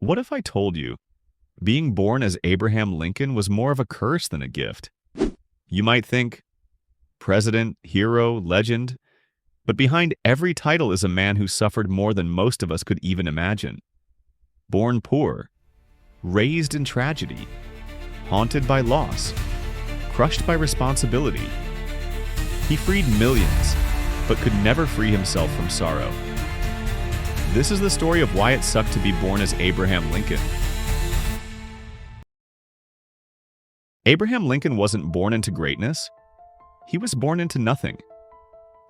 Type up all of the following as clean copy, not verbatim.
What if I told you being born as Abraham Lincoln was more of a curse than a gift? You might think, president, hero, legend, but behind every title is a man who suffered more than most of us could even imagine. Born poor, raised in tragedy, haunted by loss, crushed by responsibility. He freed millions, but could never free himself from sorrow. This is the story of why it sucked to be born as Abraham Lincoln. Abraham Lincoln wasn't born into greatness. He was born into nothing.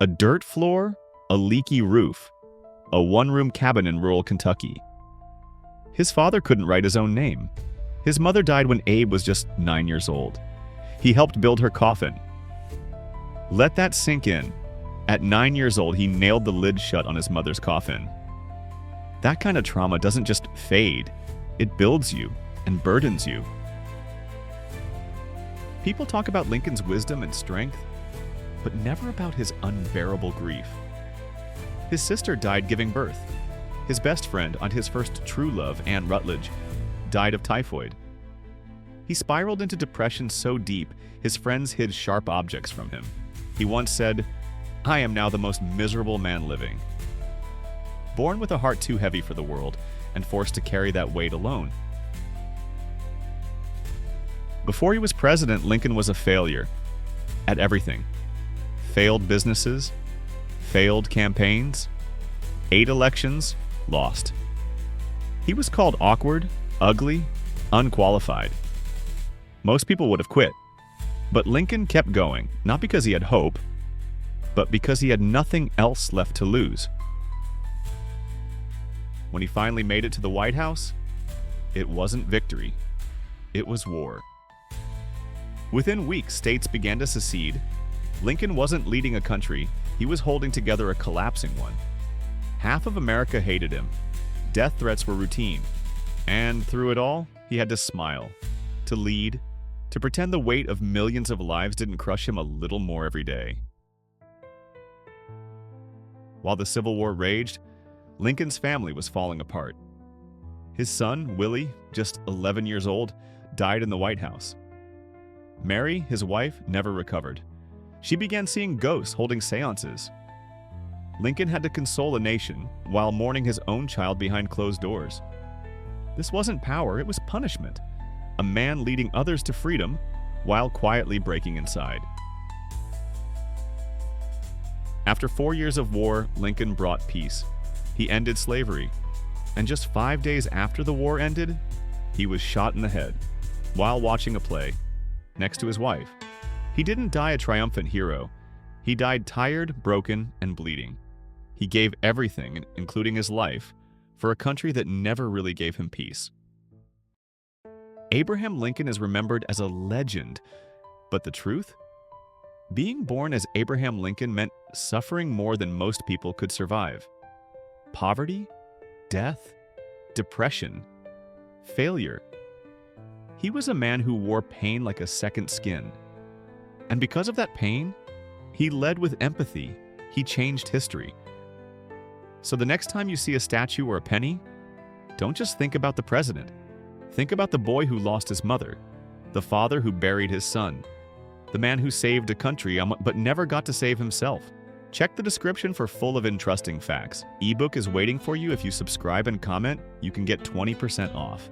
A dirt floor, a leaky roof, a one-room cabin in rural Kentucky. His father couldn't write his own name. His mother died when Abe was just 9 years old. He helped build her coffin. Let that sink in. At 9 years old, he nailed the lid shut on his mother's coffin. That kind of trauma doesn't just fade. It builds you and burdens you. People talk about Lincoln's wisdom and strength, but never about his unbearable grief. His sister died giving birth. His best friend and his first true love, Anne Rutledge, died of typhoid. He spiraled into depression so deep, his friends hid sharp objects from him. He once said, "I am now the most miserable man living." Born with a heart too heavy for the world and forced to carry that weight alone. Before he was president, Lincoln was a failure at everything. Failed businesses, failed campaigns, 8 elections, lost. He was called awkward, ugly, unqualified. Most people would have quit. But Lincoln kept going, not because he had hope, but because he had nothing else left to lose. When he finally made it to the White House, it wasn't victory, it was war. Within weeks, states began to secede. Lincoln wasn't leading a country, he was holding together a collapsing one. Half of America hated him. Death threats were routine. And through it all, he had to smile, to lead, to pretend the weight of millions of lives didn't crush him a little more every day. While the Civil War raged, Lincoln's family was falling apart. His son, Willie, just 11 years old, died in the White House. Mary, his wife, never recovered. She began seeing ghosts holding seances. Lincoln had to console a nation while mourning his own child behind closed doors. This wasn't power, it was punishment. A man leading others to freedom while quietly breaking inside. After 4 years of war, Lincoln brought peace. He ended slavery. And just 5 days after the war ended, he was shot in the head while watching a play next to his wife. He didn't die a triumphant hero. He died tired, broken, and bleeding. He gave everything, including his life, for a country that never really gave him peace. Abraham Lincoln is remembered as a legend, but the truth? Being born as Abraham Lincoln meant suffering more than most people could survive. Poverty, death, depression, failure. He was a man who wore pain like a second skin. And because of that pain, he led with empathy. He changed history. So the next time you see a statue or a penny, don't just think about the president. Think about the boy who lost his mother, the father who buried his son, the man who saved a country but never got to save himself. Check the description for full of interesting facts. Ebook is waiting for you. If you subscribe and comment, you can get 20% off.